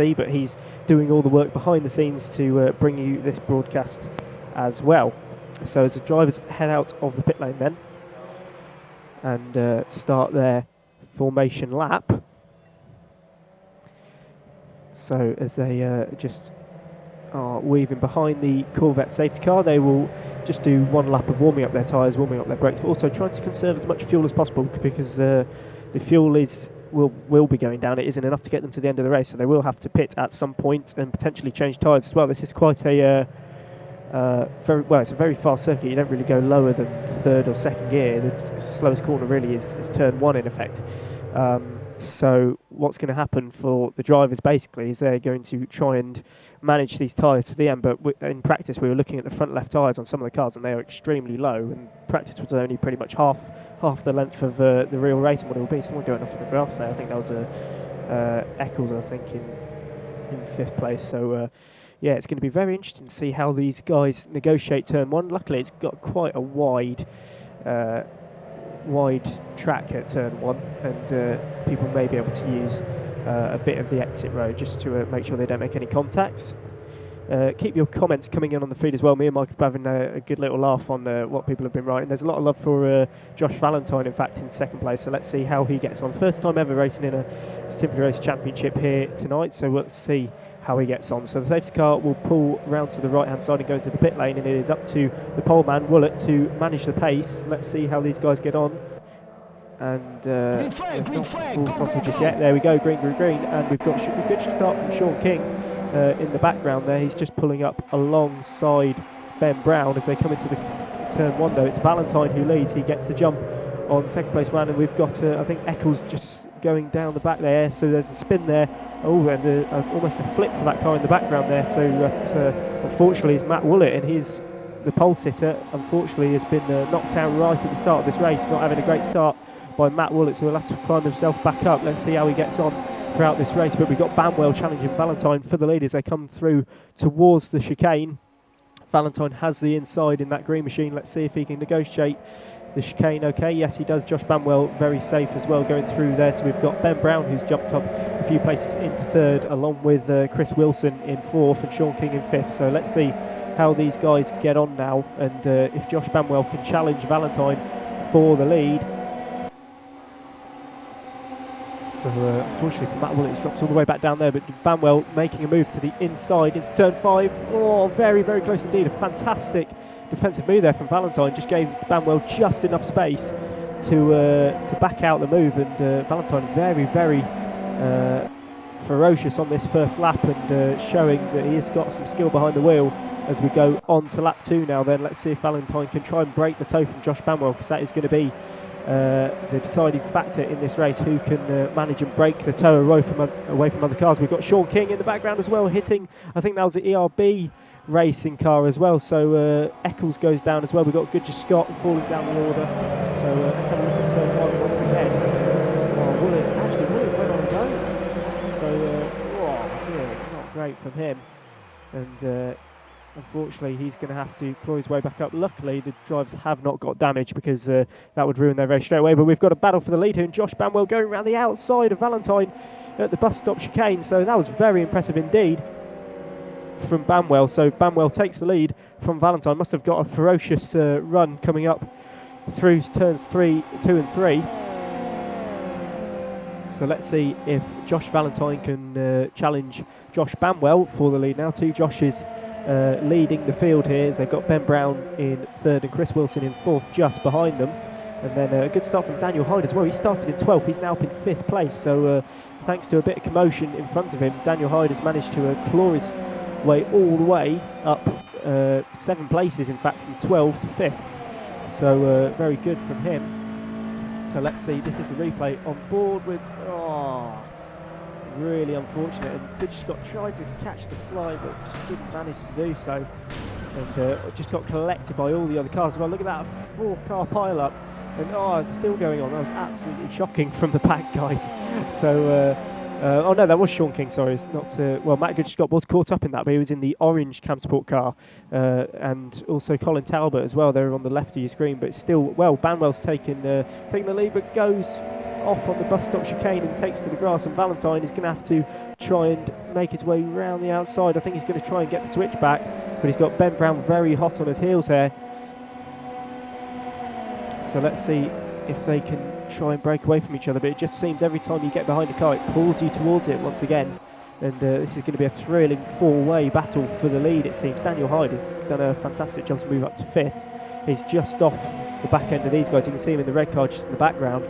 Ussc, but he's doing all the work behind the scenes to bring you this broadcast as well. So as the drivers head out of the pit lane then and start their formation lap. So as they just are weaving behind the Corvette safety car, they will just do one lap of warming up their tyres, warming up their brakes, but also trying to conserve as much fuel as possible, because the fuel will be going down. It isn't enough to get them to the end of the race, so they will have to pit at some point and potentially change tyres as well. This is quite a it's a very fast circuit. You don't really go lower than third or second gear. The slowest corner really is turn 1 in effect. So what's going to happen for the drivers basically is they're going to try and manage these tyres to the end, but in practice we were looking at the front left tyres on some of the cars and they are extremely low, and practice was only pretty much half the length of the real race and what it will be. Someone going off on the grass there. I think that was Eccles, I think, in 5th place. So yeah, it's going to be very interesting to see how these guys negotiate turn 1. Luckily it's got quite a wide track at turn 1, and people may be able to use a bit of the exit road just to make sure they don't make any contacts. Keep your comments coming in on the feed as well. Me and Mike have been having a good little laugh on what people have been writing. There's a lot of love for Josh Valentine, in fact, in 2nd place, so let's see how he gets on. First time ever racing in a Simply Race Championship here tonight, so let's see how he gets on. So the safety car will pull round to the right hand side and go into the pit lane, and it is up to the pole man Willett to manage the pace. Let's see how these guys get on. And green flag, just yet. There we go, green, and we've got a good start from Sean King in the background there. He's just pulling up alongside Ben Brown as they come into the turn 1 though. It's Valentine who leads. He gets the jump on 2nd place man, and we've got I think Eccles just going down the back there, so there's a spin there. Oh, and almost a flip for that car in the background there. So that unfortunately is Matt Willett, and he's the pole sitter. Unfortunately has been knocked out right at the start of this race, not having a great start by Matt Willett, so he'll have to climb himself back up. Let's see how he gets on throughout this race. But we've got Bamwell challenging Valentine for the lead as they come through towards the chicane. Valentine has the inside in that green machine. Let's see if he can negotiate the chicane. Okay, yes he does. Josh Bamwell very safe as well going through there. So we've got Ben Brown who's jumped up a few places into 3rd, along with Chris Wilson in 4th and Sean King in 5th. So let's see how these guys get on now, and if Josh Bamwell can challenge Valentine for the lead. So unfortunately for Matt Willett, he's dropped all the way back down there, but Bamwell making a move to the inside into turn 5. Oh, very, very close indeed. A fantastic defensive move there from Valentine. Just gave Bamwell just enough space to back out the move, and Valentine very, very ferocious on this first lap, and showing that he has got some skill behind the wheel. As we go on to lap 2 now then, let's see if Valentine can try and break the toe from Josh Bamwell, because that is going to be the deciding factor in this race, who can manage and break the toe away from other cars. We've got Sean King in the background as well, hitting, I think that was the ERB racing car as well. So Eccles goes down as well. We've got Goodger Scott falling down the order. So let's have a look at turn 1 once again. Willett went on his own. So not great from him. And unfortunately he's going to have to claw his way back up. Luckily the drivers have not got damage, because that would ruin their race straight away. But we've got a battle for the lead here, and Josh Bamwell going around the outside of Valentine at the bus stop chicane. So that was very impressive indeed from Bamwell. So Bamwell takes the lead from Valentine. Must have got a ferocious run coming up through turns 2 and 3. So let's see if Josh Valentine can challenge Josh Bamwell for the lead now. 2 Joshes leading the field here, as they've got Ben Brown in 3rd and Chris Wilson in 4th just behind them. And then a good start from Daniel Hyde as well. He started in 12th, he's now up in 5th place. So thanks to a bit of commotion in front of him, Daniel Hyde has managed to claw his way all the way up 7 places, in fact, from 12 to 5th. So very good from him. So let's see, this is the replay on board with, really unfortunate, and Goodger Scott tried to catch the slide but just didn't manage to do so, and just got collected by all the other cars. Well, look at that 4-car pile-up, and it's still going on. That was absolutely shocking from the back guys. So oh no, that was Sean King, sorry. It's not Matt Goodger Scott was caught up in that, but he was in the orange Cam Sport car, and also Colin Talbot as well. They're on the left of your screen, but still, well, Banwell's taking the lead, but goes off on the bus stop chicane and takes to the grass, and Valentine is going to have to try and make his way round the outside. I think he's going to try and get the switch back, but he's got Ben Brown very hot on his heels here. So let's see if they can try and break away from each other, but it just seems every time you get behind a car it pulls you towards it once again, and this is going to be a thrilling four-way battle for the lead. It seems Daniel Hyde has done a fantastic job to move up to 5th. He's just off the back end of these guys. You can see him in the red car just in the background,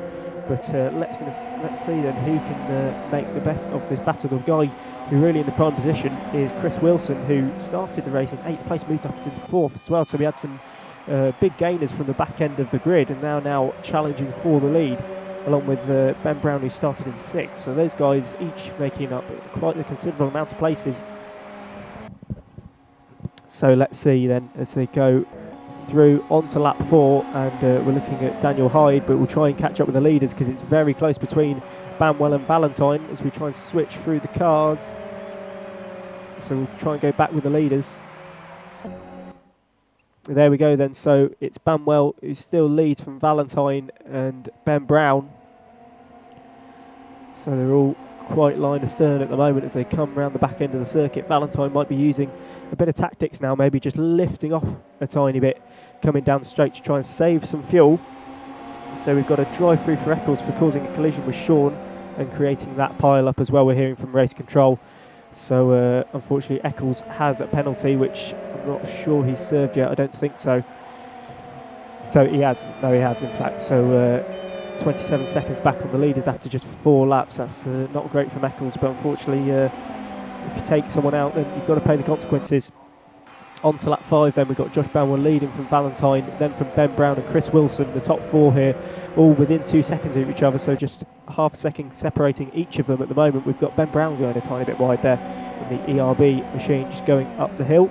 but let's see then who can make the best of this battle. The guy who really in the prime position is Chris Wilson, who started the race in 8th place, moved up into 4th as well, so we had some big gainers from the back end of the grid, and now challenging for the lead, along with Ben Brown, who started in 6th. So those guys each making up quite a considerable amount of places. So let's see then as they go through onto lap 4, and we're looking at Daniel Hyde, but we'll try and catch up with the leaders because it's very close between Banwell and Valentine as we try and switch through the cars. So we'll try and go back with the leaders. There we go then, so it's Banwell who still leads from Valentine and Ben Brown. So they're all quite line astern at the moment as they come around the back end of the circuit. Valentine might be using a bit of tactics now, maybe just lifting off a tiny bit, coming down the straight to try and save some fuel. So we've got a drive through for Eccles for causing a collision with Sean and creating that pile up as well, we're hearing from race control. So unfortunately Eccles has a penalty, which I'm not sure he's served yet. I don't think so. So he has. No, he has in fact. So 27 seconds back on the leaders after just 4 laps. That's not great for Eccles, but unfortunately if you take someone out then you've got to pay the consequences. On to lap 5 then, we've got Josh Banwell leading from Valentine, then from Ben Brown and Chris Wilson, the top 4 here, all within 2 seconds of each other, so just half a second separating each of them at the moment. We've got Ben Brown going a tiny bit wide there, and the ERB machine just going up the hill.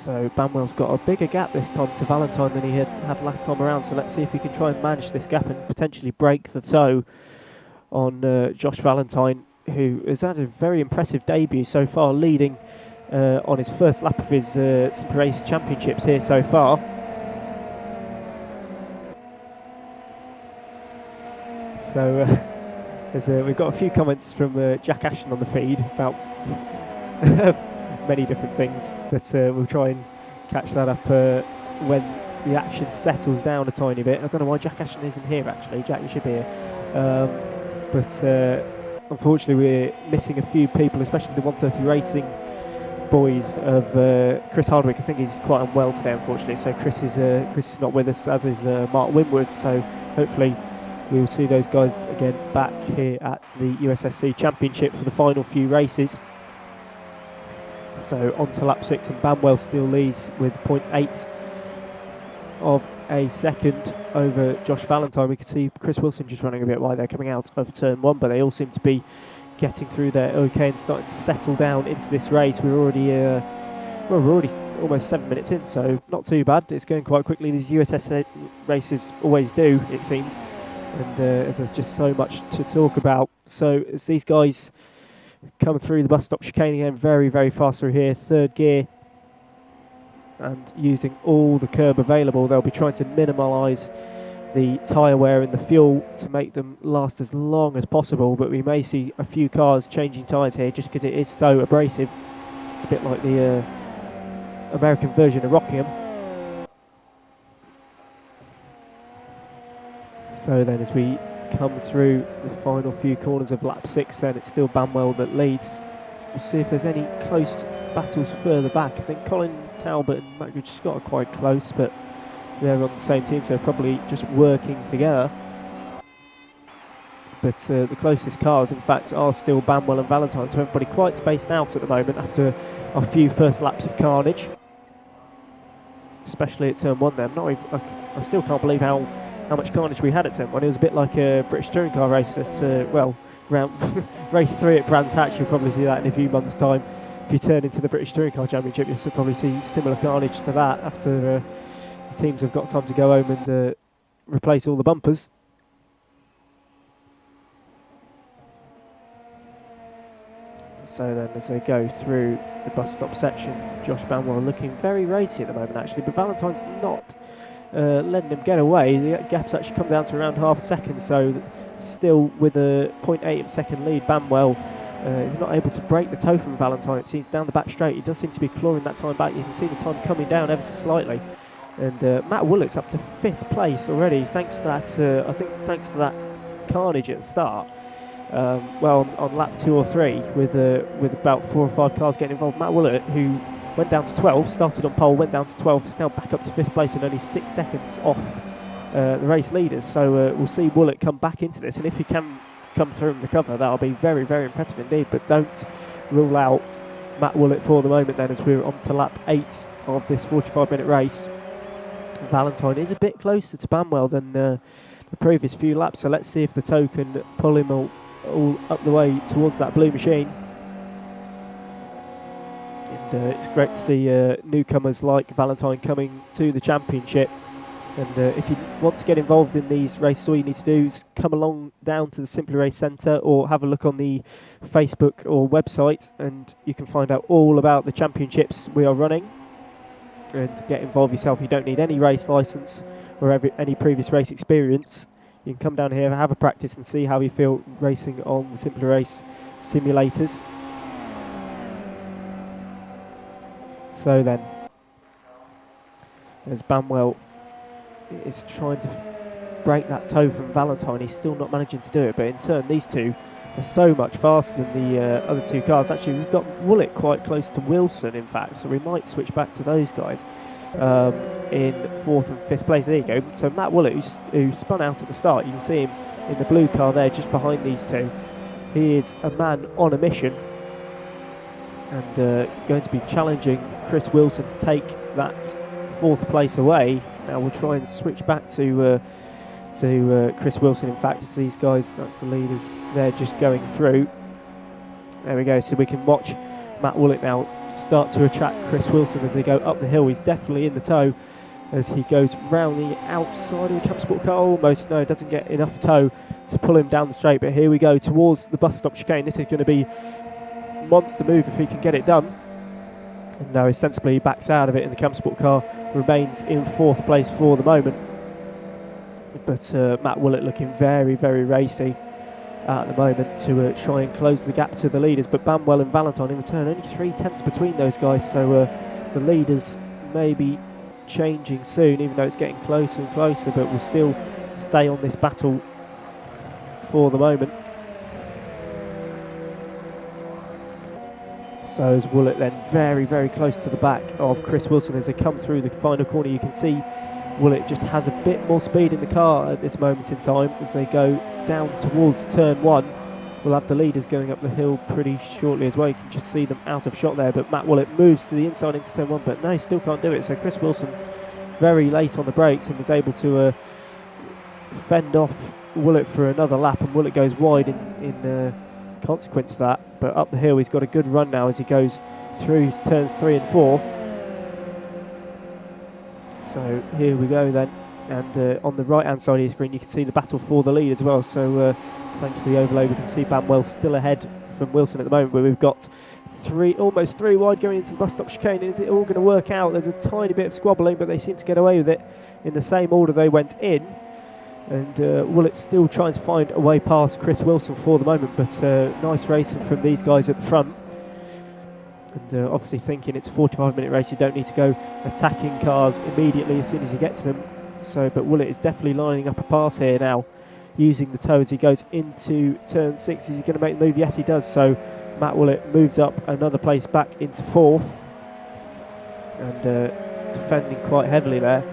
So Banwell's got a bigger gap this time to Valentine than he had last time around, so let's see if he can try and manage this gap and potentially break the toe on Josh Valentine, who has had a very impressive debut so far, leading on his first lap of his Super Race Championships here so far. So we've got a few comments from Jack Ashton on the feed about many different things, but we'll try and catch that up when the action settles down a tiny bit. I don't know why Jack Ashton isn't here actually. Jack, you should be here. But unfortunately we're missing a few people, especially the 130 Racing boys of Chris Hardwick. I think he's quite unwell today, unfortunately, so Chris is not with us, as is Mark Winwood, so hopefully we'll see those guys again back here at the USSC Championship for the final few races. So on to lap 6, and Banwell still leads with 0.8 of a second over Josh Valentine. We can see Chris Wilson just running a bit wide there coming out of turn 1, but they all seem to be getting through there okay and starting to settle down into this race. We're already almost 7 minutes in, so not too bad. It's going quite quickly. These USSA races always do, it seems, and there's just so much to talk about. So as these guys come through the bus stop chicane again, very, very fast through here, 3rd gear, and using all the curb available, they'll be trying to minimise the tyre wear and the fuel to make them last as long as possible, but we may see a few cars changing tyres here just because it is so abrasive. It's a bit like the American version of Rockingham. So then as we come through the final few corners of lap 6 then, it's still Banwell that leads. We'll see if there's any close battles further back. I think Colin Talbot and Matt Scott are quite close, but they're on the same team, so probably just working together. But the closest cars, in fact, are still Banwell and Valentine, so everybody quite spaced out at the moment after a few first laps of carnage, especially at turn 1 then. I still can't believe how much carnage we had at turn 1. It was a bit like a British touring car race at, round race 3 at Brands Hatch. You'll probably see that in a few months' time. If you turn into the British Touring Car Championship, you'll probably see similar carnage to that after the teams have got time to go home and replace all the bumpers. So then as they go through the bus stop section, Josh Banwell looking very racy at the moment actually, but Valentine's not letting him get away. The gap's actually come down to around half a second, so still with a 0.8 second lead. Bamwell is not able to break the toe from Valentine. It seems down the back straight. He does seem to be clawing that time back. You can see the time coming down ever so slightly. And Matt Woolett's up to 5th place already, thanks to that. I think thanks to that carnage at the start. Well, on lap 2 or 3, with about 4 or 5 cars getting involved. Matt Woolett, who went down to 12, started on pole, went down to 12, is now back up to 5th place and only 6 seconds off the race leaders. So we'll see Woolett come back into this, and if he can come through and recover, that'll be very, very impressive indeed. But don't rule out Matt Woolett for the moment then, as we're on to lap 8 of this 45-minute race. Valentine is a bit closer to Bamwell than the previous few laps, so let's see if the toe can pull him all up the way towards that blue machine. And it's great to see newcomers like Valentine coming to the championship. And if you want to get involved in these races, all you need to do is come along down to the Simply Race Centre or have a look on the Facebook or website, and you can find out all about the championships we are running. And to get involved yourself, you don't need any race licence or any previous race experience. You can come down here, have a practice and see how you feel racing on the Simply Race simulators. So then, as Bamwell is trying to break that toe from Valentine, he's still not managing to do it, but in turn these two are so much faster than the other 2 cars. Actually, we've got Woolett quite close to Wilson, in fact, so we might switch back to those guys in 4th and 5th place. There you go. So Matt Woolett, who spun out at the start, you can see him in the blue car there just behind these two. He is a man on a mission and going to be challenging Chris Wilson to take that 4th place away. Now we'll try and switch back to Chris Wilson. In fact, it's these guys, that's the leaders, they're just going through. There we go, so we can watch Matt Woolett now start to attract Chris Wilson as they go up the hill. He's definitely in the toe as he goes round the outside of the Camp Sport car. Almost, no, doesn't get enough toe to pull him down the straight, but here we go towards the bus stop chicane. This is going to be a monster move if he can get it done. And no, he sensibly backs out of it, and the Camp Sport car remains in 4th place for the moment. But Matt Woolett looking very, very racy at the moment to try and close the gap to the leaders. But Bamwell and Valentine in return, only 3 tenths between those guys, so the leaders may be changing soon, even though it's getting closer and closer, but we'll still stay on this battle for the moment. So as Woolett then very, very close to the back of Chris Wilson as they come through the final corner. You can see Woolett just has a bit more speed in the car at this moment in time as they go down towards turn 1. We'll have the leaders going up the hill pretty shortly as well. You can just see them out of shot there, but Matt Woolett moves to the inside into turn 1, but no, still can't do it. So Chris Wilson very late on the brakes and was able to fend off Woolett for another lap, and Woolett goes wide in consequence of that. But up the hill he's got a good run now as he goes through turns 3 and 4. So here we go then, and on the right hand side of the screen you can see the battle for the lead as well. So thanks to the overlay we can see Bamwell still ahead from Wilson at the moment, but we've got almost 3 wide going into the bus stop chicane. Is it all going to work out? There's a tiny bit of squabbling, but they seem to get away with it in the same order they went in. And Woolett still trying to find a way past Chris Wilson for the moment, but nice racing from these guys at the front. And obviously thinking it's a 45-minute race, you don't need to go attacking cars immediately as soon as you get to them. So, but Woolett is definitely lining up a pass here now, using the toe as he goes into turn 6. Is he going to make the move? Yes, he does. So Matt Woolett moves up another place back into 4th, and defending quite heavily there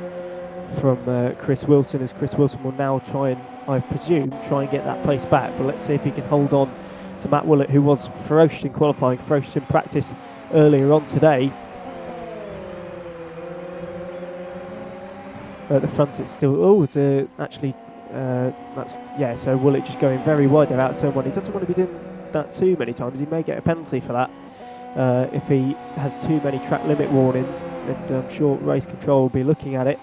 from Chris Wilson, as Chris Wilson will now try and, I presume, get that place back. But let's see if he can hold on to Matt Woolett, who was ferocious in qualifying, ferocious in practice earlier on today. At the front it's still, actually, that's, yeah, so Woolett just going very wide there out of turn 1. He doesn't want to be doing that too many times. He may get a penalty for that if he has too many track limit warnings, and I'm sure race control will be looking at it.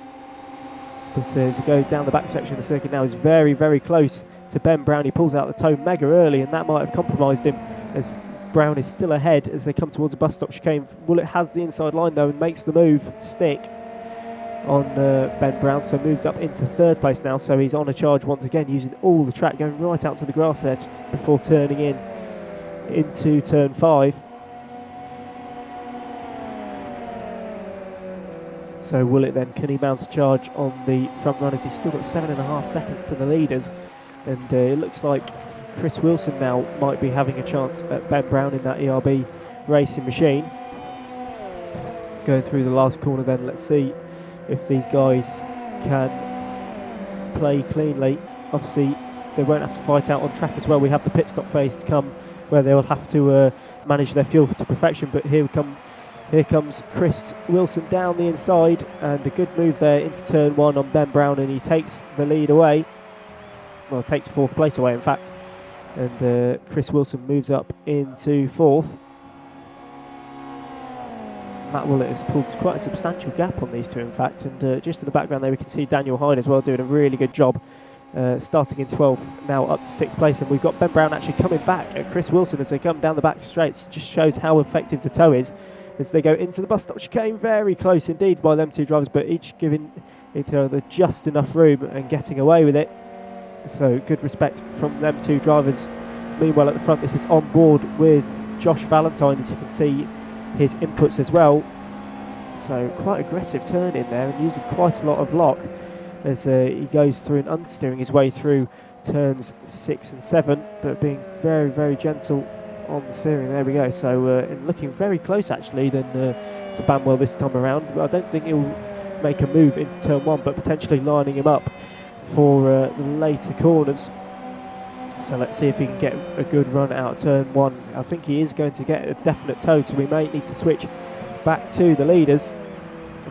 But as he goes down the back section of the circuit now, he's very, very close to Ben Brown. He pulls out the toe mega early, and that might have compromised him, as Brown is still ahead as they come towards the bus stop chicane. Woolett has the inside line though and makes the move stick. on Ben Brown, so moves up into third place now. So he's on a charge once again, using all the track, going right out to the grass edge before turning into turn 5. So Willett then, can he mount a charge on the front runners? He's still got 7.5 seconds to the leaders, and it looks like Chris Wilson now might be having a chance at Ben Brown in that ERB racing machine. Going through the last corner then, let's see if these guys can play cleanly. Obviously they won't have to fight out on track as well. We have the pit stop phase to come where they will have to manage their fuel to perfection, but here comes Chris Wilson down the inside, and a good move there into turn 1 on Ben Brown, and he takes the lead away. Well, takes 4th place away in fact, and Chris Wilson moves up into 4th. Matt Willett has pulled quite a substantial gap on these two in fact, and just in the background there we can see Daniel Hyde as well doing a really good job, starting in 12th, now up to 6th place, and we've got Ben Brown actually coming back at Chris Wilson as they come down the back straights. It just shows how effective the tow is as they go into the bus stop chicane. Very close indeed by them two drivers, but each giving each other just enough room and getting away with it. So good respect from them two drivers. Meanwhile at the front, this is on board with Josh Valentine, as you can see his inputs as well. So quite aggressive turn in there and using quite a lot of lock as he goes through and understeering his way through turns 6 and 7, but being very, very gentle on the steering. There we go. So and looking very close actually than to Banwell this time around. I don't think he'll make a move into turn 1, but potentially lining him up for the later corners. So let's see if he can get a good run out of turn 1. I think he is going to get a definite tow, so we may need to switch back to the leaders.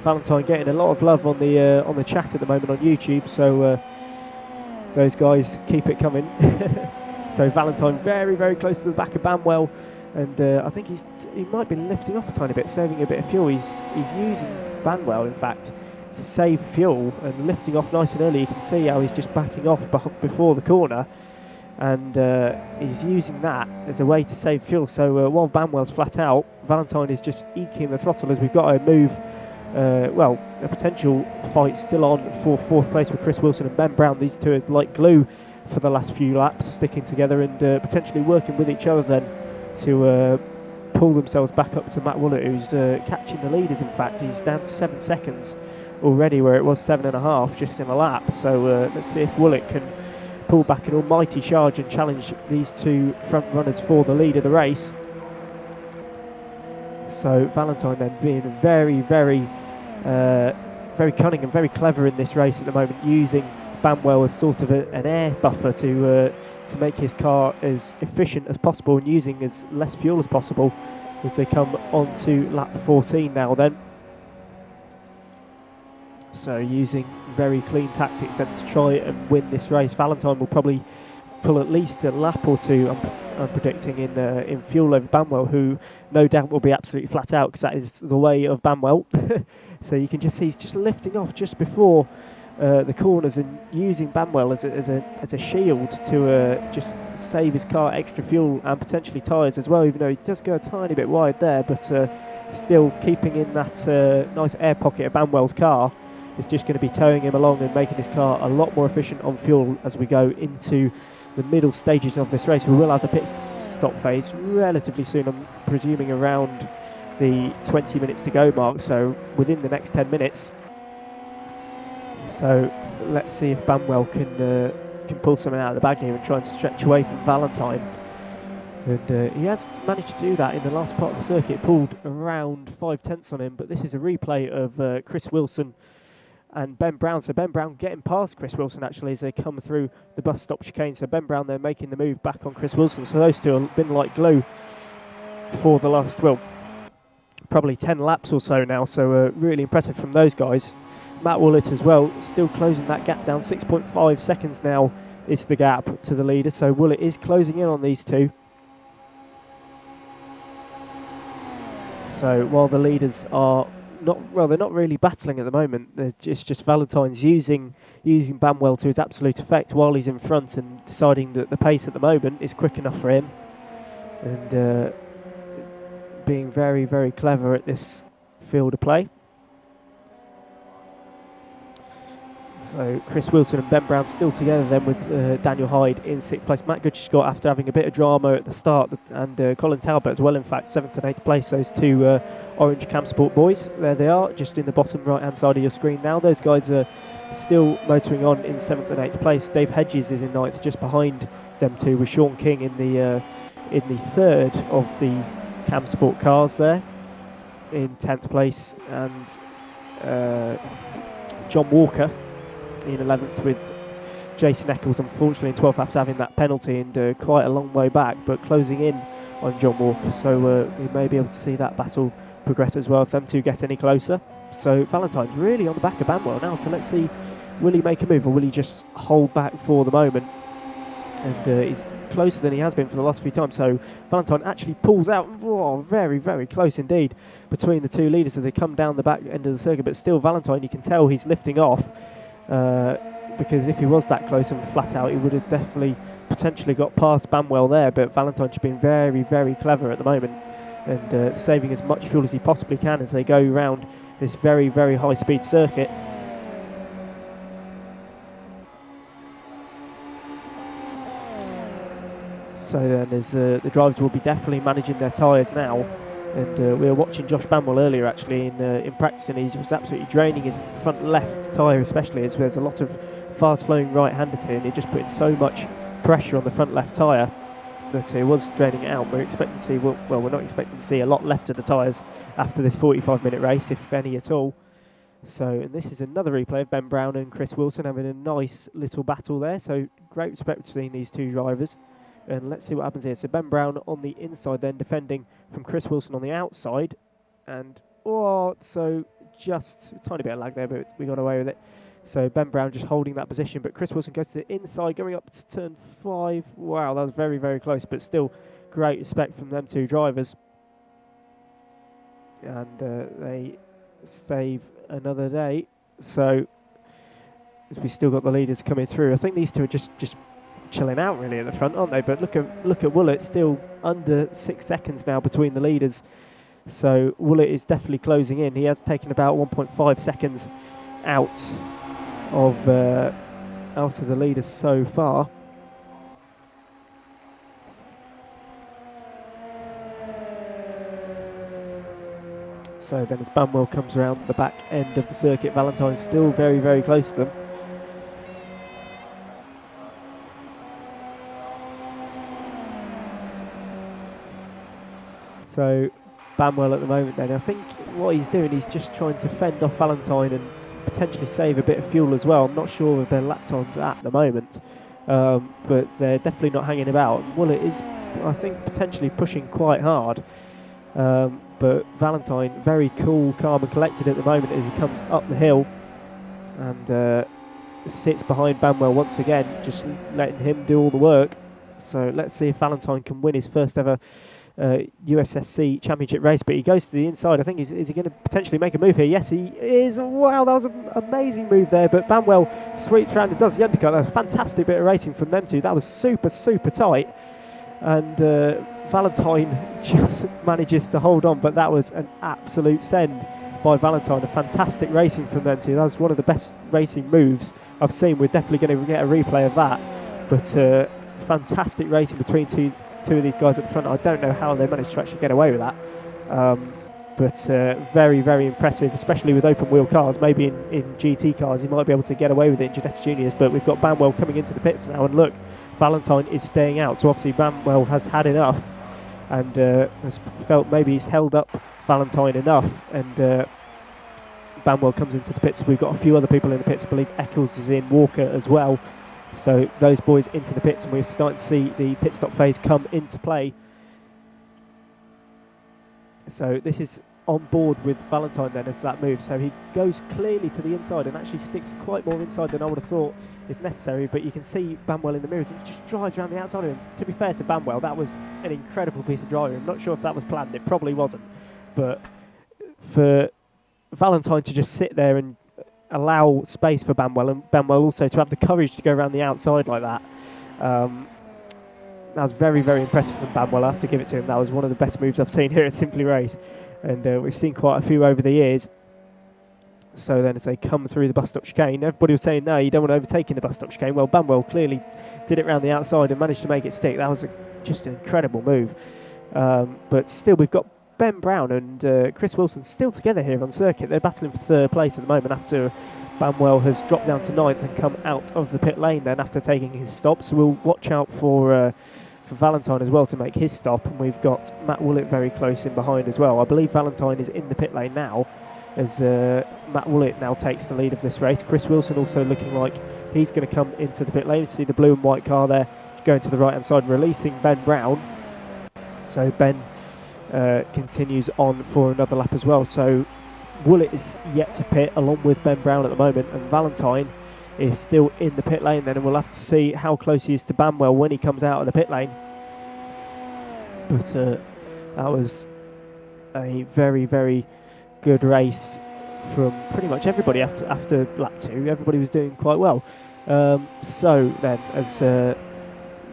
Valentine getting a lot of love on the chat at the moment on YouTube, so those guys keep it coming. So Valentine very, very close to the back of Banwell, and I think he might be lifting off a tiny bit, saving a bit of fuel. He's using Banwell in fact to save fuel and lifting off nice and early. You can see how he's just backing off before the corner, and he's using that as a way to save fuel. So while Banwell's flat out, Valentine is just eking the throttle as we've got to move. Well, a potential fight still on for 4th place with Chris Wilson and Ben Brown. These two are like glue for the last few laps, sticking together and potentially working with each other then to pull themselves back up to Matt Willett, who's catching the leaders. In fact, he's down to 7 seconds already, where it was 7.5 just in a lap. So let's see if Willett can pull back an almighty charge and challenge these two front runners for the lead of the race. So Valentine then being very, very very cunning and very clever in this race at the moment, using Banwell as sort of an air buffer to make his car as efficient as possible and using as less fuel as possible as they come on to lap 14 now then. So using very clean tactics then to try and win this race. Valentine will probably pull at least a lap or two, I'm predicting, in fuel over Banwell, who no doubt will be absolutely flat out because that is the way of Banwell. So you can just see he's just lifting off just before the corners and using Banwell as a shield to just save his car extra fuel and potentially tyres as well, even though he does go a tiny bit wide there, but still keeping in that nice air pocket of Banwell's car. Is just going to be towing him along and making his car a lot more efficient on fuel as we go into the middle stages of this race. We will have the pit stop phase relatively soon, I'm presuming around the 20 minutes to go mark, so within the next 10 minutes. So let's see if Banwell can pull something out of the bag here and try and stretch away from Valentine. And he has managed to do that in the last part of the circuit, pulled around 5/10 on him, but this is a replay of Chris Wilson and Ben Brown. So Ben Brown getting past Chris Wilson actually as they come through the bus stop chicane. So Ben Brown, they're making the move back on Chris Wilson. So those two have been like glue for the last, well, probably 10 laps or so now. So really impressive from those guys. Matt Willett as well, still closing that gap down. 6.5 seconds now is the gap to the leader. So Willett is closing in on these two. So while the leaders are they're not really battling at the moment. It's just Valentine's using Banwell to his absolute effect while he's in front and deciding that the pace at the moment is quick enough for him, and being very, very clever at this field of play. So Chris Wilson and Ben Brown still together then with Daniel Hyde in 6th place. Matt Goodger-Scott after having a bit of drama at the start, and Colin Talbot as well, in fact, 7th and 8th place. Those two Orange Cam Sport boys, there they are, just in the bottom right hand side of your screen now. Those guys are still motoring on in 7th and 8th place. Dave Hedges is in 9th, just behind them two, with Sean King in the 3rd of the Cam Sport cars there in 10th place, and John Walker in 11th with Jason Eccles, unfortunately in 12th after having that penalty, and quite a long way back, but closing in on John Walker, so we may be able to see that battle progress as well if them two get any closer. So Valentine's really on the back of Banwell now, so let's see, will he make a move or will he just hold back for the moment? And he's closer than he has been for the last few times, so Valentine actually pulls out. Very, very close indeed between the two leaders as they come down the back end of the circuit, but still Valentine, you can tell he's lifting off, because if he was that close and flat out, he would have definitely potentially got past Banwell there, but Valentine's been very, very clever at the moment, and saving as much fuel as he possibly can as they go round this very, very high speed circuit. So then there's, the drivers will be definitely managing their tyres now, and we were watching Josh Banwell earlier actually in practice, and he was absolutely draining his front left tyre especially, as there's a lot of fast flowing right-handers here, and he just put in so much pressure on the front left tyre that he was draining it out. We're expecting to see, well, we're not expecting to see a lot left of the tyres after this 45-minute race, if any at all. So, and this is another replay of Ben Brown and Chris Wilson having a nice little battle there, so great respect between these two drivers. And let's see what happens here. So Ben Brown on the inside then, defending from Chris Wilson on the outside. And, so just a tiny bit of lag there, but we got away with it. So Ben Brown just holding that position, but Chris Wilson goes to the inside, going up to turn 5. Wow, that was very, very close, but still great respect from them two drivers. And they save another day. So, as we still got the leaders coming through, I think these two are just chilling out really at the front, aren't they? But look at Woolett, still under 6 seconds now between the leaders. So Woolett is definitely closing in. He has taken about 1.5 seconds out of the leaders so far. So then as Banwell comes around the back end of the circuit, Valentine's still very, very close to them. So Banwell at the moment then, I think what he's doing, he's just trying to fend off Valentine and potentially save a bit of fuel as well. I'm not sure of their lap times at the moment, but they're definitely not hanging about. Woolett is, I think, potentially pushing quite hard, but Valentine very cool, calm and collected at the moment as he comes up the hill and sits behind Banwell once again, just letting him do all the work. So let's see if Valentine can win his first ever USSC championship race, but he goes to the inside. I think is he going to potentially make a move here? Yes, he is. Wow, that was an amazing move there, but Banwell sweeps around and does the undercut. That was a fantastic bit of racing from them two. That was super, super tight, and Valentine just manages to hold on, but that was an absolute send by Valentine. A fantastic racing from them two. That was one of the best racing moves I've seen. We're definitely going to get a replay of that, but fantastic racing between two of these guys at the front. I don't know how they managed to actually get away with that, but very, very impressive, especially with open wheel cars. Maybe in GT cars he might be able to get away with it in Genetic Juniors, but we've got Banwell coming into the pits now, and look, Valentine is staying out, so obviously Banwell has had enough and has felt maybe he's held up Valentine enough, and Banwell comes into the pits. We've got a few other people in the pits. I believe Eccles is in, Walker as well. So those boys into the pits, and we're starting to see the pit stop phase come into play. So this is on board with Valentine then as that move. So he goes clearly to the inside and actually sticks quite more inside than I would have thought is necessary. But you can see Banwell in the mirrors, and he just drives around the outside of him. To be fair to Banwell, that was an incredible piece of driving. I'm not sure if that was planned. It probably wasn't. But for Valentine to just sit there and allow space for Banwell, and Banwell also to have the courage to go around the outside like that, that was very, very impressive from Banwell. I have to give it to him. That was one of the best moves I've seen here at Simply Race, and we've seen quite a few over the years. So then as they come through the bus stop chicane, everybody was saying, no, you don't want to overtake in the bus stop chicane. Well, Banwell clearly did it round the outside and managed to make it stick. That was just an incredible move. But still, we've got Ben Brown and Chris Wilson still together here on circuit. They're battling for third place at the moment after Banwell has dropped down to 9th and come out of the pit lane then after taking his stop. So we'll watch out for Valentine as well to make his stop. And we've got Matt Woolett very close in behind as well. I believe Valentine is in the pit lane now, as Matt Woolett now takes the lead of this race. Chris Wilson also looking like he's going to come into the pit lane. You see the blue and white car there going to the right hand side, releasing Ben Brown. So Ben continues on for another lap as well. So Woolett is yet to pit along with Ben Brown at the moment, and Valentine is still in the pit lane then, and we'll have to see how close he is to Banwell when he comes out of the pit lane. But that was a very, very good race from pretty much everybody after lap 2. Everybody was doing quite well. So then, as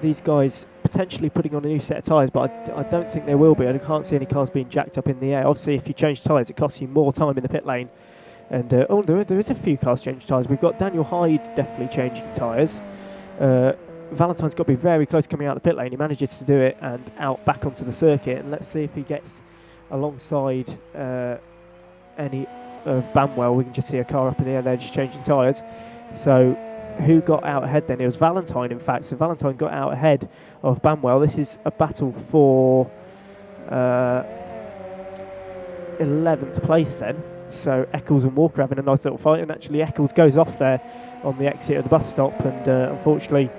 these guys potentially putting on a new set of tyres, but I don't think they will be. I can't see any cars being jacked up in the air. Obviously, if you change tyres, it costs you more time in the pit lane. And there is a few cars changing tyres. We've got Daniel Hyde definitely changing tyres. Valentine's got to be very close coming out of the pit lane. He manages to do it and out back onto the circuit. And let's see if he gets alongside any of Banwell. We can just see a car up in the air there just changing tyres. So who got out ahead then? It was Valentine, in fact. So Valentine got out ahead of Banwell. This is a battle for 11th place then. So Eccles and Walker having a nice little fight, and actually Eccles goes off there on the exit of the bus stop and unfortunately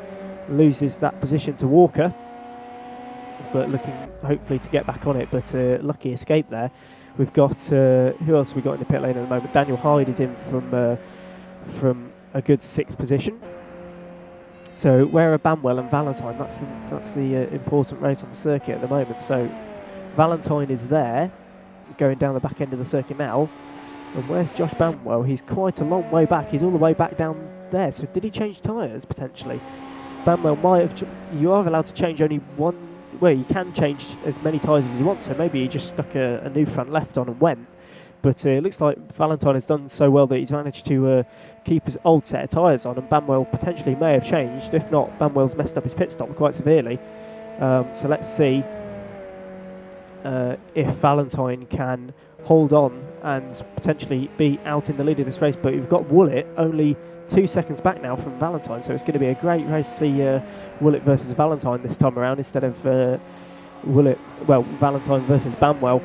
loses that position to Walker, but looking hopefully to get back on it, but lucky escape there. We've got who else have we got in the pit lane at the moment? Daniel Hyde is in from a good 6th position. So where are Banwell and Valentine? That's the important race on the circuit at the moment. So Valentine is there going down the back end of the circuit now. And where's Josh Banwell? He's quite a long way back. He's all the way back down there. So did he change tyres potentially? Banwell might have. You are allowed to change only one. Well, you can change as many tyres as you want. So maybe he just stuck a new front left on and went. But it looks like Valentine has done so well that he's managed to keep his old set of tyres on. And Banwell potentially may have changed. If not, Banwell's messed up his pit stop quite severely. So let's see if Valentine can hold on and potentially be out in the lead of this race. But we've got Woolett only 2 seconds back now from Valentine, so it's going to be a great race to see Woolett versus Valentine this time around instead of Valentine versus Banwell.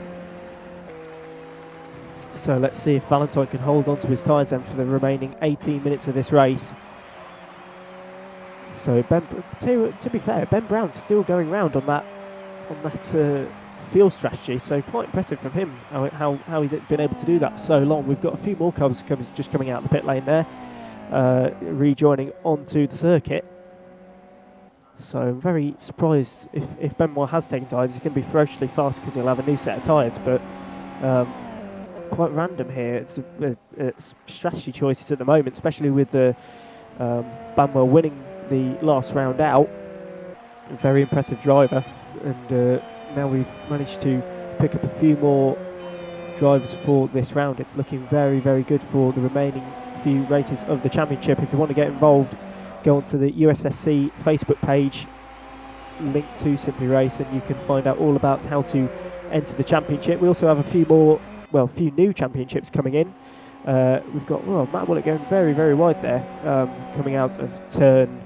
So let's see if Valentine can hold on to his tyres then for the remaining 18 minutes of this race. So to be fair, Ben Brown's still going round on that field strategy, so quite impressive from him how he's been able to do that for so long. We've got a few more cars just coming out of the pit lane there, rejoining onto the circuit. So I'm very surprised if Benwell has taken tyres. He's going to be ferociously fast because he'll have a new set of tyres, but quite random here. It's strategy choices at the moment, especially with Banwell winning the last round out. A very impressive driver, and now we've managed to pick up a few more drivers for this round. It's looking very, very good for the remaining few races of the championship. If you want to get involved, go onto the USSC Facebook page, link to Simply Race, and you can find out all about how to enter the championship. We also have a few new championships coming in. We've got Matt Woolett going very, very wide there, coming out of turn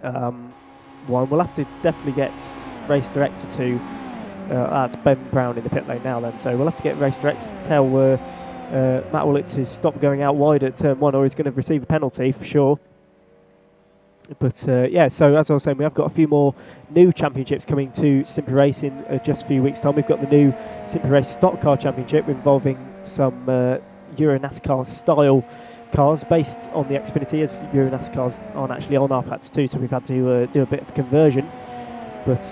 1. We'll have to definitely get race director to that's Ben Brown in the pit lane now then, so we'll have to get race director to tell Matt Woolett to stop going out wide at turn 1, or he's going to receive a penalty for sure. But so as I was saying, we have got a few more new championships coming to Simply Race in just a few weeks' time. We've got the new Simply Race Stock Car Championship involving some Euro NASCAR style cars based on the Xfinity, as Euro NASCARs aren't actually on our Pats 2, so we've had to do a bit of a conversion. But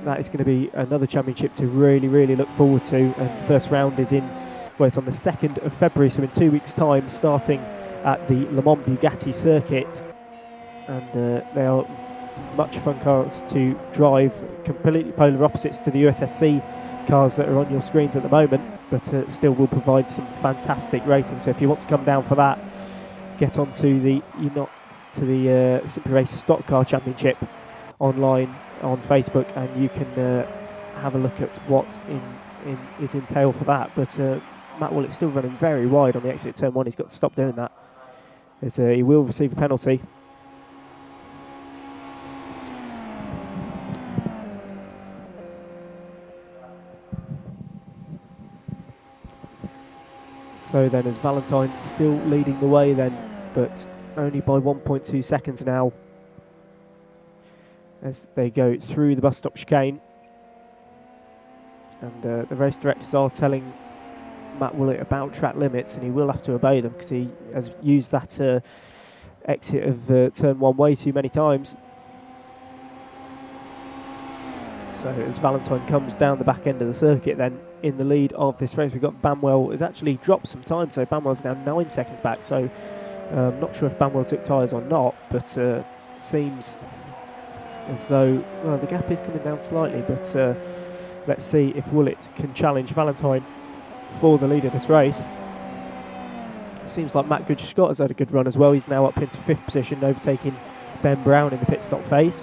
that is going to be another championship to really, really look forward to. And the first round is it's on the 2nd of February, so in 2 weeks' time, starting at the Le Mans Bugatti circuit. And they are much fun cars to drive, completely polar opposites to the USSC cars that are on your screens at the moment, but still will provide some fantastic racing. So if you want to come down for that, get onto the Simply Race Stock Car Championship online on Facebook, and you can have a look at what is entailed for that. But Matt Woolett's still running very wide on the exit turn 1. He's got to stop doing that, as he will receive a penalty. So then, as Valentine still leading the way then, but only by 1.2 seconds now, as they go through the bus stop chicane. And the race directors are telling Matt Woolett about track limits, and he will have to obey them because he has used that exit of turn 1 way too many times. So as Valentine comes down the back end of the circuit then in the lead of this race, we've got Banwell has actually dropped some time, so Banwell's now 9 seconds back. So not sure if Banwell took tyres or not, but seems as though, well, the gap is coming down slightly, but let's see if Woolett can challenge Valentine for the lead of this race. It seems like Matt Goodger-Scott has had a good run as well. He's now up into 5th position, overtaking Ben Brown in the pit stop phase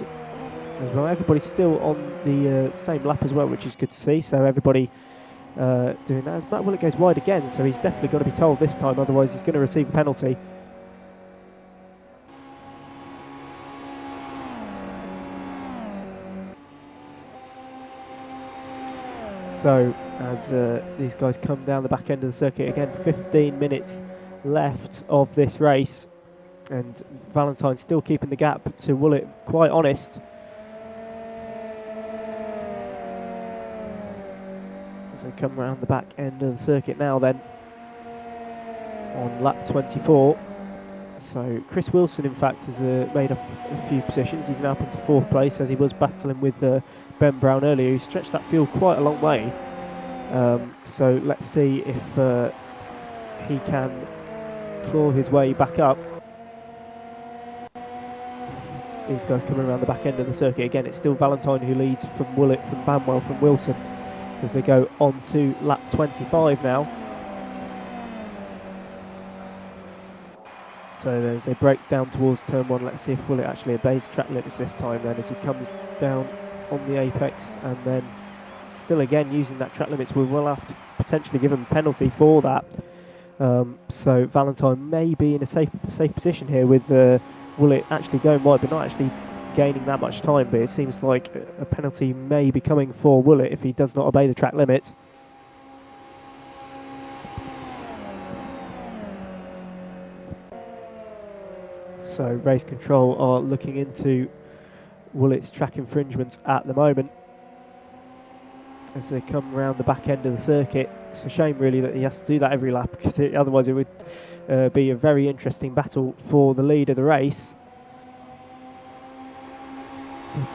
as well. Everybody's still on the same lap as well, which is good to see. So everybody doing that. As Matt Woolett goes wide again, so he's definitely got to be told this time, otherwise he's going to receive a penalty. So as these guys come down the back end of the circuit again, 15 minutes left of this race, and Valentine still keeping the gap to Woolett, quite honest. As they come around the back end of the circuit now then, on lap 24. So Chris Wilson in fact has made up a few positions. He's now up into 4th place, as he was battling with Ben Brown earlier, who stretched that field quite a long way. So let's see if he can claw his way back up. These guys coming around the back end of the circuit again. It's still Valentine who leads from Woolett, from Banwell, from Wilson, as they go on to lap 25 now. So there's a break down towards turn 1. Let's see if Woolett actually obeys track limits this time then, as he comes down on the apex, and then still again using that track limits. We will have to potentially give him a penalty for that. So Valentine may be in a safe position here, with Woolett actually going wide but not actually gaining that much time. But it seems like a penalty may be coming for Woolett if he does not obey the track limits. So race control are looking into Woolett's track infringements at the moment as they come around the back end of the circuit. It's a shame really that he has to do that every lap, because otherwise it would be a very interesting battle for the lead of the race.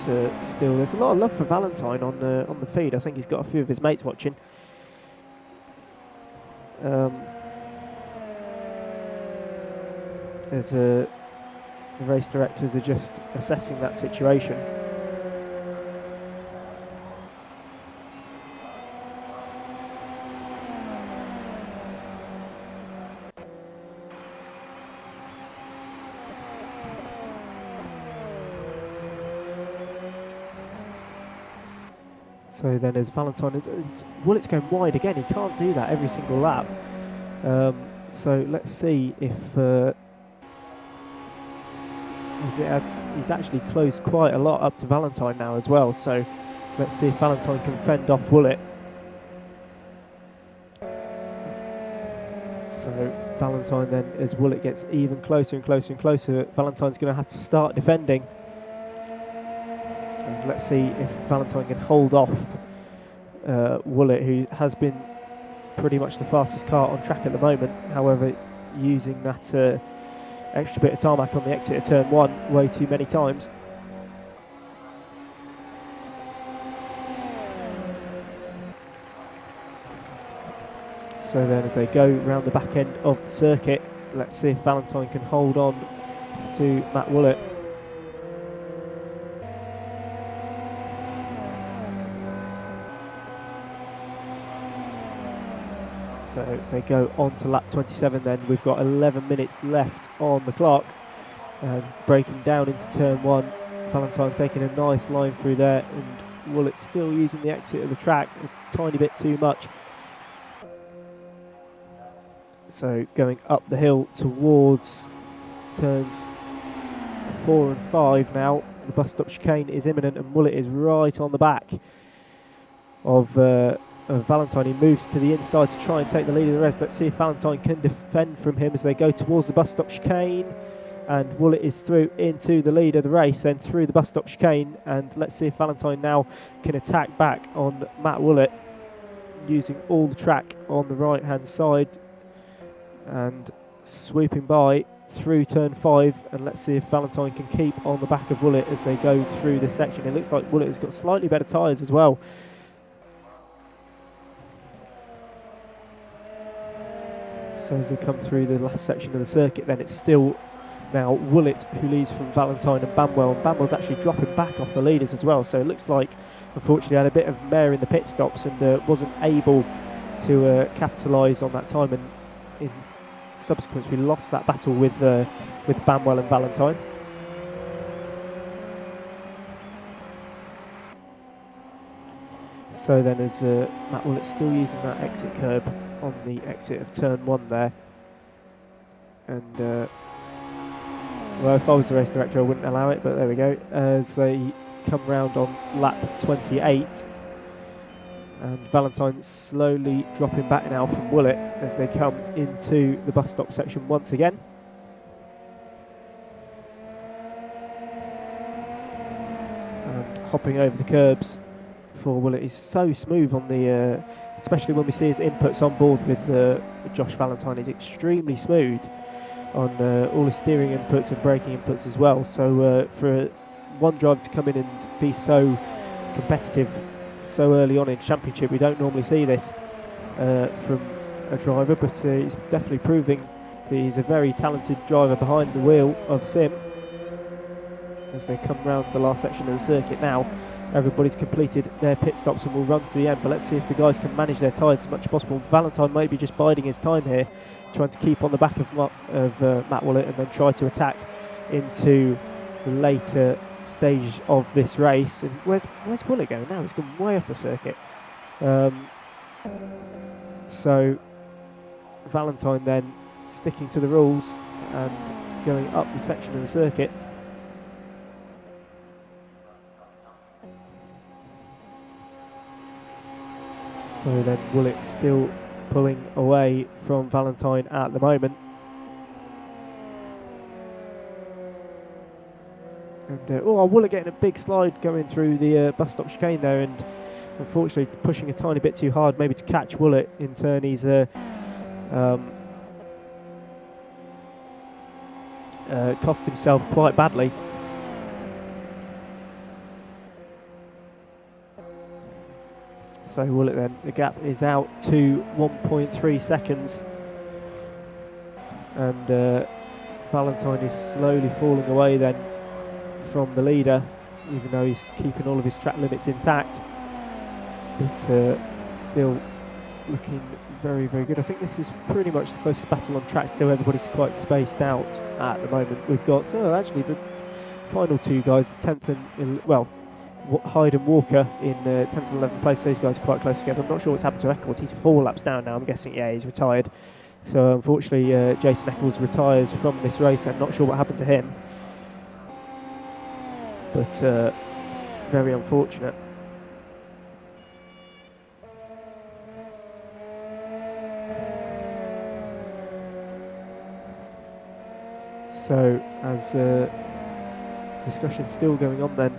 But still, there's a lot of love for Valentine on the feed. I think he's got a few of his mates watching. The race directors are just assessing that situation. So then as Valentine, Woolett's going wide again. He can't do that every single lap. So let's see if he's actually closed quite a lot up to Valentine now as well. So let's see if Valentine can fend off Woolett. So Valentine then, as Woolett gets even closer and closer and closer, Valentine's going to have to start defending. And let's see if Valentine can hold off Woolett, who has been pretty much the fastest car on track at the moment. However, using that extra bit of tarmac on the exit of turn 1 way too many times. So then as they go round the back end of the circuit, let's see if Valentine can hold on to Matt Woolett. So if they go on to lap 27, then we've got 11 minutes left on the clock. And breaking down into turn 1, Valentine taking a nice line through there, and Woolett still using the exit of the track a tiny bit too much. So going up the hill towards turns 4 and 5 now. The bus stop chicane is imminent, and Woolett is right on the back of Valentine. He moves to the inside to try and take the lead of the rest. Let's see if Valentine can defend from him as they go towards the bus stop chicane. And Woolett is through into the lead of the race, then through the bus stop chicane. And let's see if Valentine now can attack back on Matt Woolett, using all the track on the right hand side and swooping by through turn 5. And let's see if Valentine can keep on the back of Woolett as they go through this section. It looks like Woolett has got slightly better tyres as well. So as they come through the last section of the circuit, then it's still now Woolett who leads from Valentine and Bamwell, and Bamwell's actually dropping back off the leaders as well. So it looks like, unfortunately, had a bit of mare in the pit stops and wasn't able to capitalise on that time, and in subsequence we lost that battle with Bamwell and Valentine. So then as Matt Woolett still using that exit curb on the exit of turn 1 there, and well, if I was the race director I wouldn't allow it, but there we go, as they come round on lap 28, and Valentine slowly dropping back now from Woolett as they come into the bus stop section once again. And hopping over the curbs for Woolett is so smooth on the, especially when we see his inputs on board with Josh Valentine, is extremely smooth on all his steering inputs and braking inputs as well. So for one driver to come in and be so competitive so early on in championship, we don't normally see this from a driver, but he's definitely proving that he's a very talented driver behind the wheel of Sim. As they come round the last section of the circuit now, everybody's completed their pit stops and will run to the end, but let's see if the guys can manage their tyres as much as possible. Valentine may be just biding his time here, trying to keep on the back of Matt Woolett and then try to attack into the later stage of this race. And where's Woolett going now? He's gone way off the circuit. So Valentine then sticking to the rules and going up the section of the circuit. So then Woolett still pulling away from Valentine at the moment. And Woolett getting a big slide going through the bus stop chicane there, and unfortunately pushing a tiny bit too hard maybe to catch Woolett. In turn he's cost himself quite badly. So Woolett then, the gap is out to 1.3 seconds, and Valentine is slowly falling away then from the leader, even though he's keeping all of his track limits intact, but still looking very, very good. I think this is pretty much the closest battle on track. Still everybody's quite spaced out at the moment. We've got, actually the final two guys, 10th and, Hyde and Walker in 10th and 11th place. Those guys are quite close together. I'm not sure what's happened to Eccles. He's 4 laps down now. I'm guessing, yeah, he's retired. So unfortunately, Jason Eccles retires from this race. I'm not sure what happened to him, but very unfortunate. So as discussion still going on then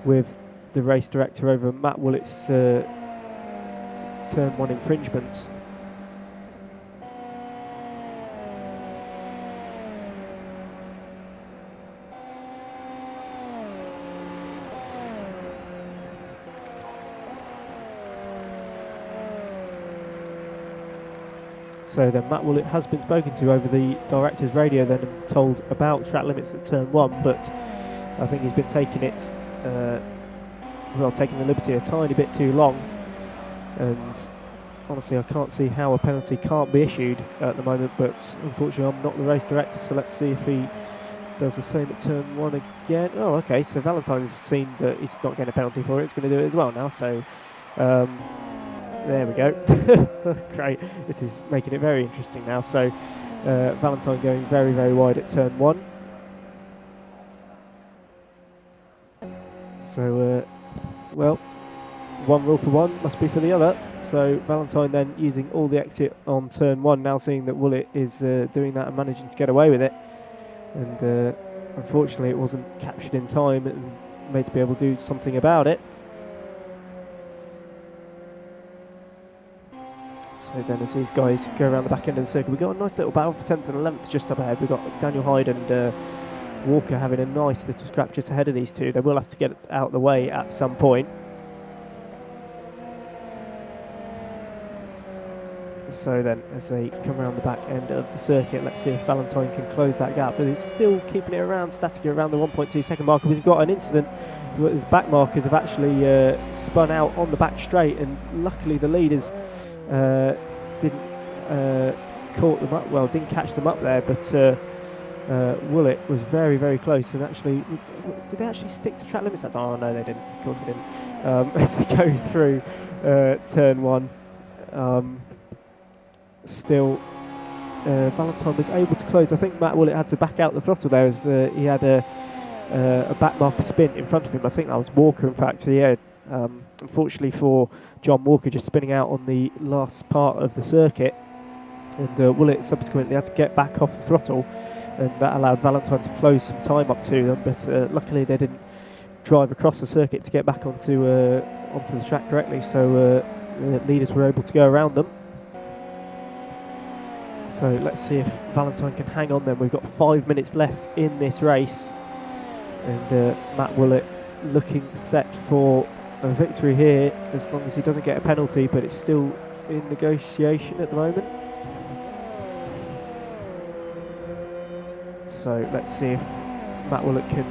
with the race director over Matt Woolett's turn 1 infringement. So then Matt Woolett has been spoken to over the director's radio then and told about track limits at turn 1, but I think he's been taking it taking the liberty a tiny bit too long, and honestly, I can't see how a penalty can't be issued at the moment, but unfortunately I'm not the race director, so let's see if he does the same at turn 1 again. Oh, okay, so Valentine's seen that he's not getting a penalty for it, he's going to do it as well now, so there we go. Great, this is making it very interesting now. So Valentine going very, very wide at turn 1. So, well, one rule for one must be for the other. So Valentine then using all the exit on turn 1, now seeing that Woollett is doing that and managing to get away with it. And unfortunately it wasn't captured in time and made to be able to do something about it. So then as these guys go around the back end of the circuit, we've got a nice little battle for 10th and 11th just up ahead. We've got Daniel Hyde and Walker having a nice little scrap just ahead of these two. They will have to get out of the way at some point. So then as they come around the back end of the circuit, let's see if Valentine can close that gap, but it's still keeping it around, statically around the 1.2 second marker. We've got an incident where the back markers have actually spun out on the back straight, and luckily the leaders didn't catch them up there, but Woollett was very, very close. And actually, did they actually stick to track limits that time? Oh no, they didn't. Of course they didn't. As they go through turn 1, still Valentine was able to close. I think Matt Woollett had to back out the throttle there as he had a back marker spin in front of him. I think that was Walker, in fact. So yeah, unfortunately for John Walker, just spinning out on the last part of the circuit, and Woollett subsequently had to get back off the throttle, and that allowed Valentine to close some time up to them, but luckily they didn't drive across the circuit to get back onto the track correctly, so the leaders were able to go around them. So let's see if Valentine can hang on then. We've got 5 minutes left in this race, and Matt Woollett looking set for a victory here, as long as he doesn't get a penalty, but it's still in negotiation at the moment. So let's see if Matt Woollett can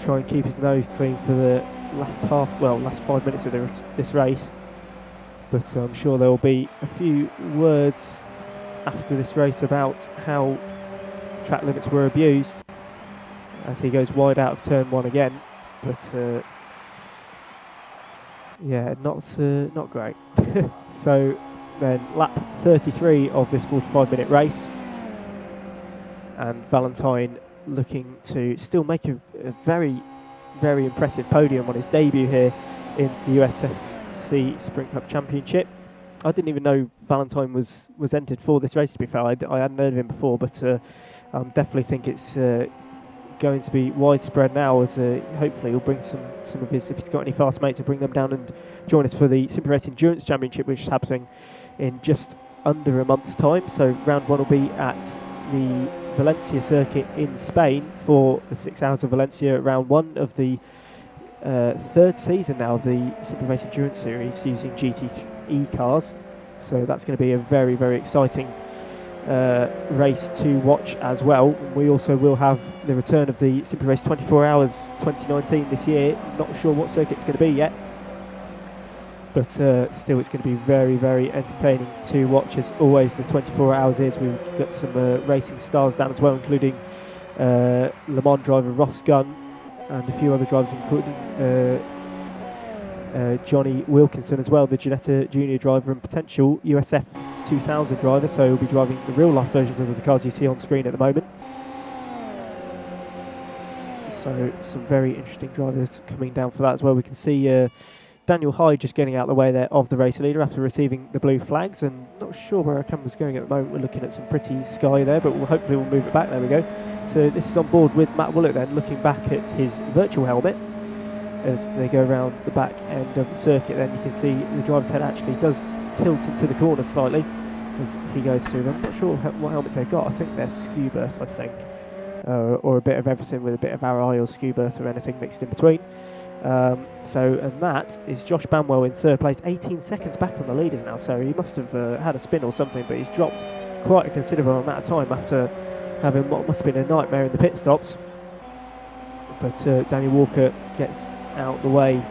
try and keep his nose clean for the last 5 minutes of this race. But I'm sure there will be a few words after this race about how track limits were abused, as he goes wide out of turn 1 again. But yeah, not great. So then lap 33 of this 45-minute race, and Valentine looking to still make a very, very impressive podium on his debut here in the USSC Sprint Cup Championship. I didn't even know Valentine was entered for this race, to be fair. I hadn't heard of him before, but definitely think it's going to be widespread now, as hopefully he'll bring some of his, if he's got any fast mates, to bring them down and join us for the Simply Race Endurance Championship, which is happening in just under a month's time. So round 1 will be at the Valencia circuit in Spain for the 6 Hours of Valencia, round 1 of the third season now of the Simply Race Endurance Series using GT3 cars. So that's going to be a very, very exciting race to watch as well. We also will have the return of the Simply Race 24 Hours 2019 this year. Not sure what circuit it's going to be yet, but still it's going to be very, very entertaining to watch, as always the 24 Hours is. We've got some racing stars down as well, including Le Mans driver Ross Gunn and a few other drivers, including Johnny Wilkinson as well, the Ginetta Junior driver and potential USF 2000 driver, so he'll be driving the real life versions of the cars you see on screen at the moment. So some very interesting drivers coming down for that as well. We can see Daniel Hyde just getting out of the way there of the race leader after receiving the blue flags, and not sure where our camera's going at the moment. We're looking at some pretty sky there, but hopefully we'll move it back. There we go. So this is on board with Matt Woollett then, looking back at his virtual helmet as they go around the back end of the circuit. Then you can see the driver's head actually does tilt into the corner slightly as he goes through them. I'm not sure what helmets they've got. I think they're skew berth, I think, or a bit of everything with a bit of Arai or skew berth or anything mixed in between. And that is Josh Banwell in third place, 18 seconds back on the leaders now, so he must have had a spin or something, but he's dropped quite a considerable amount of time after having what must have been a nightmare in the pit stops. But Danny Walker gets out the way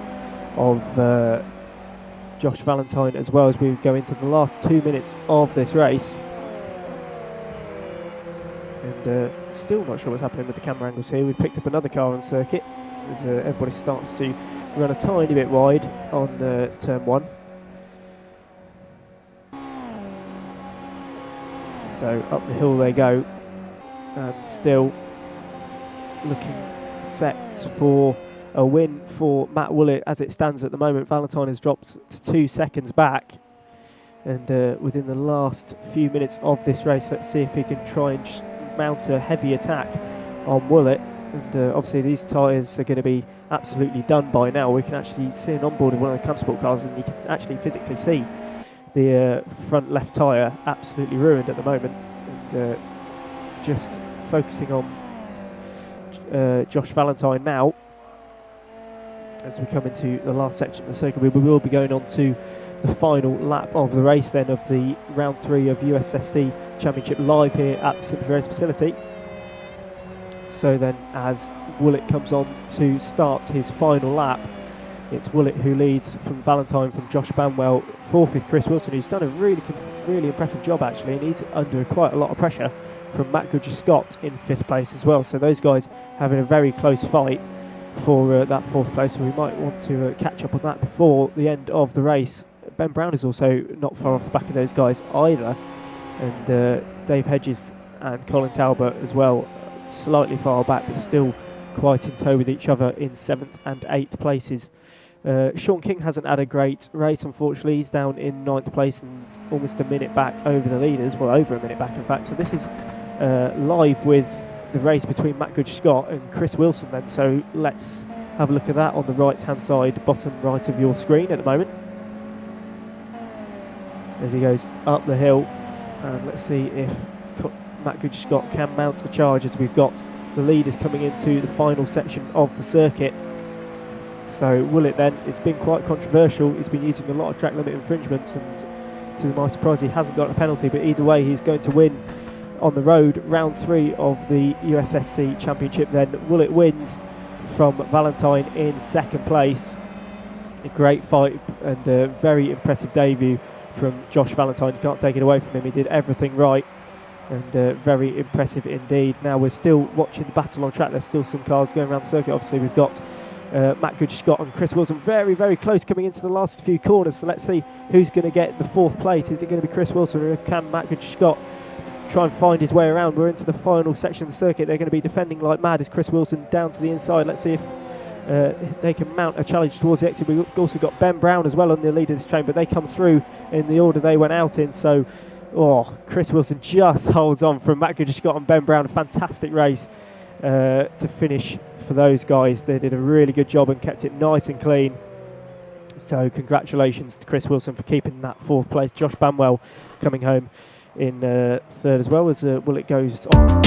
of Josh Valentine as well, as we go into the last 2 minutes of this race. And still not sure what's happening with the camera angles here. We've picked up another car on circuit as everybody starts to run a tiny bit wide on turn 1. So up the hill they go, and still looking set for a win for Matt Woolett as it stands at the moment. Valentine has dropped to 2 seconds back, and within the last few minutes of this race, let's see if he can try and just mount a heavy attack on Woolett. And obviously these tyres are going to be absolutely done by now. We can actually see an onboard of one of the Campsport cars, and you can actually physically see the front left tyre absolutely ruined at the moment. And just focusing on Josh Valentine now as we come into the last section of the circuit. We will be going on to the final lap of the race then of the round 3 of USSC Championship live here at the St Ferreira's facility. So then as Woolett comes on to start his final lap, it's Woolett who leads from Valentine, from Josh Banwell. 4th is Chris Wilson, who's done a really impressive job actually, and he's under quite a lot of pressure from Matt Goodger-Scott in 5th place as well. So those guys having a very close fight for that 4th place, so we might want to catch up on that before the end of the race. Ben Brown is also not far off the back of those guys either, and Dave Hedges and Colin Talbot as well, slightly far back but still quite in tow with each other in 7th and 8th places. Sean King hasn't had a great race, unfortunately. He's down in 9th place and almost a minute back over the leaders, well over a minute back in fact. So this is live with the race between Matt Goodger-Scott and Chris Wilson then, so let's have a look at that on the right hand side, bottom right of your screen at the moment, as he goes up the hill. And let's see if Matt Goodger-Scott can mount a charge, as we've got the leaders coming into the final section of the circuit. So Woolett then, it's been quite controversial. He's been using a lot of track limit infringements, and to my surprise he hasn't got a penalty, but either way he's going to win on the road round 3 of the USSC Championship then. Woolett wins from Valentine in 2nd place. A great fight and a very impressive debut from Josh Valentine. You can't take it away from him. He did everything right, and very impressive indeed. Now we're still watching the battle on track. There's still some cars going around the circuit. Obviously we've got Matt Goodger-Scott and Chris Wilson very close coming into the last few corners, so let's see who's going to get the 4th place. Is it going to be Chris Wilson, or can Matt Goodger-Scott try and find his way around? We're into the final section of the circuit. They're going to be defending like mad as Chris Wilson down to the inside. Let's see if they can mount a challenge towards the exit. We've also got Ben Brown as well on the lead of this train, but they come through in the order they went out in. So Chris Wilson just holds on from Matt Goodger-Scott and Ben Brown. A fantastic race to finish for those guys. They did a really good job and kept it nice and clean. So congratulations to Chris Wilson for keeping that 4th place. Josh Banwell coming home in 3rd as well, as Woolett goes on.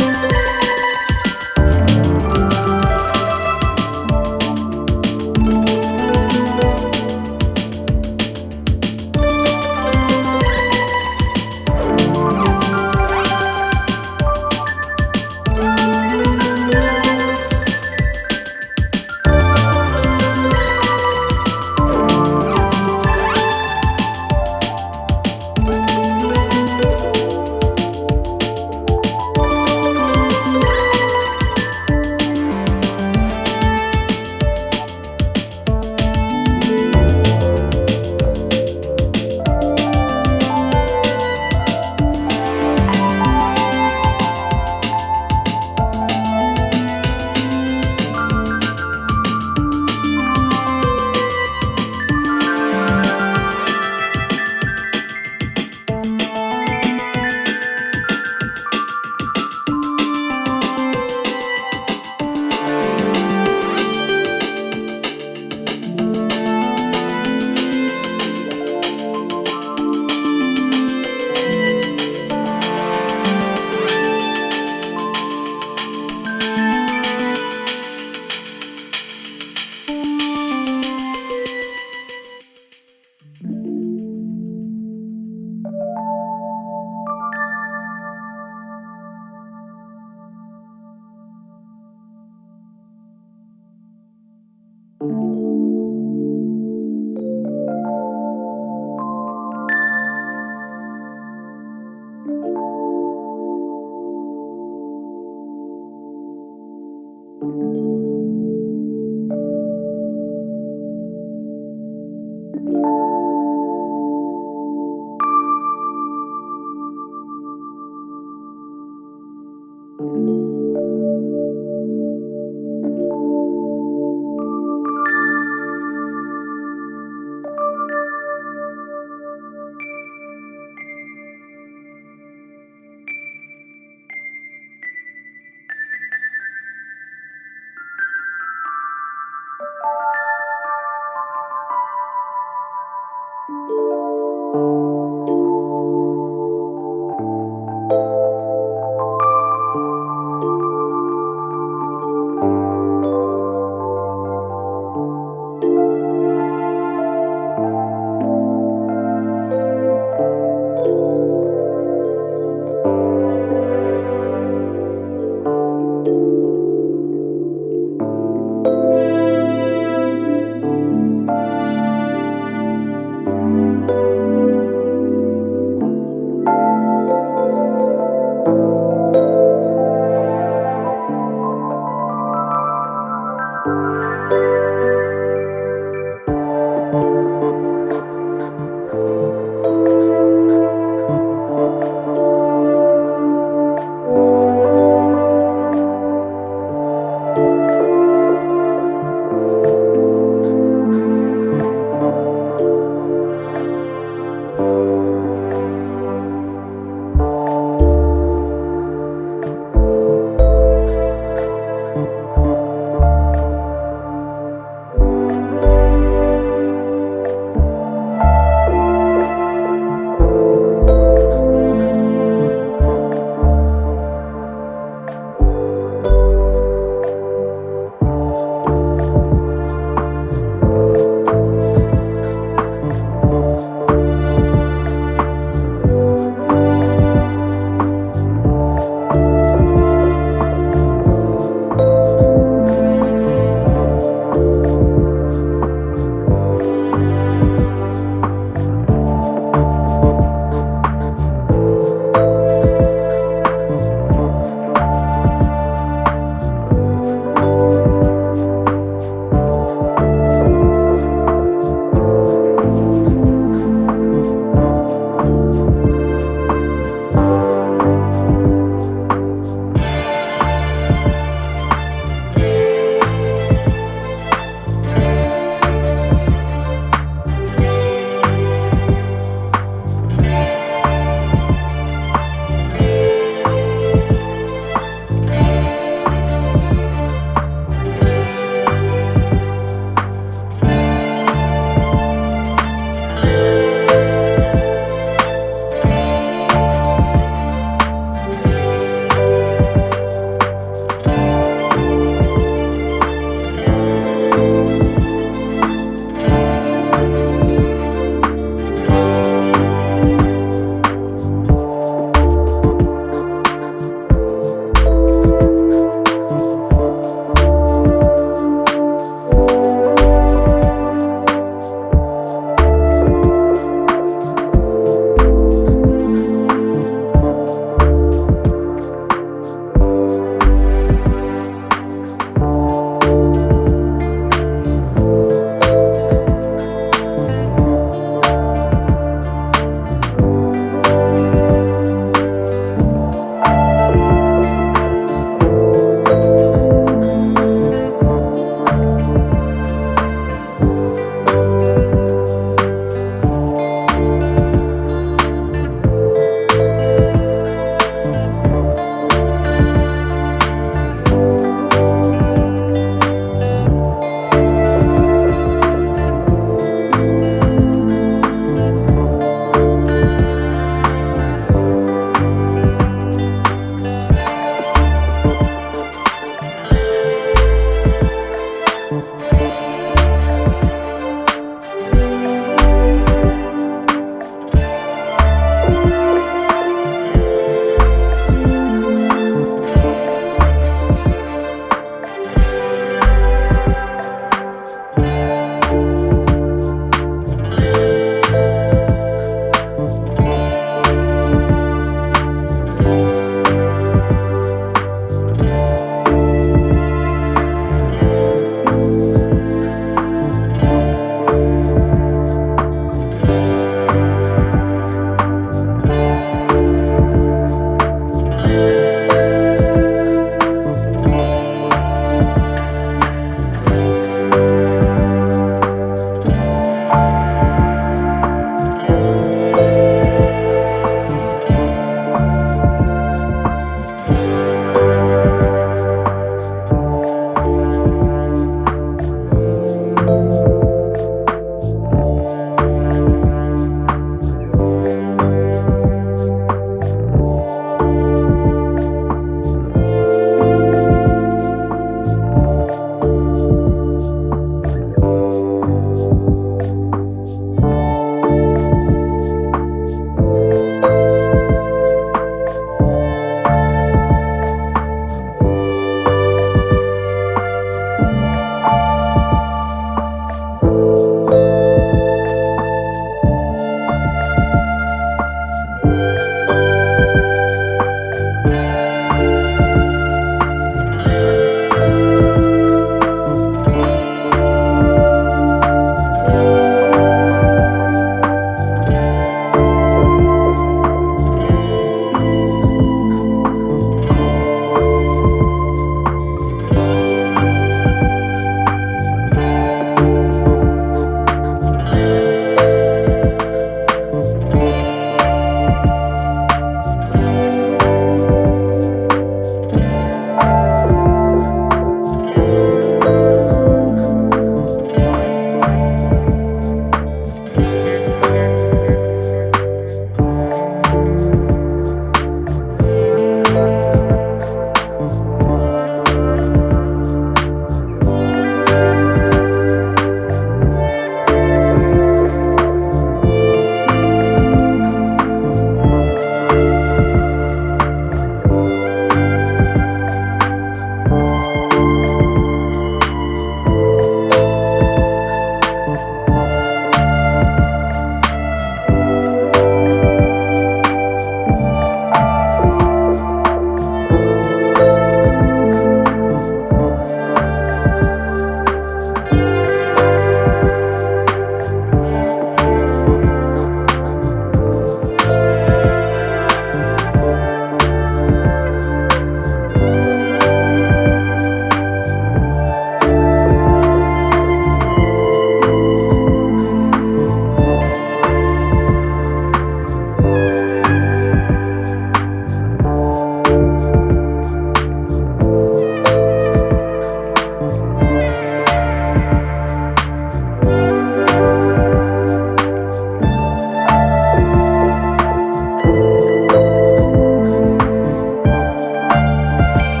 Bye.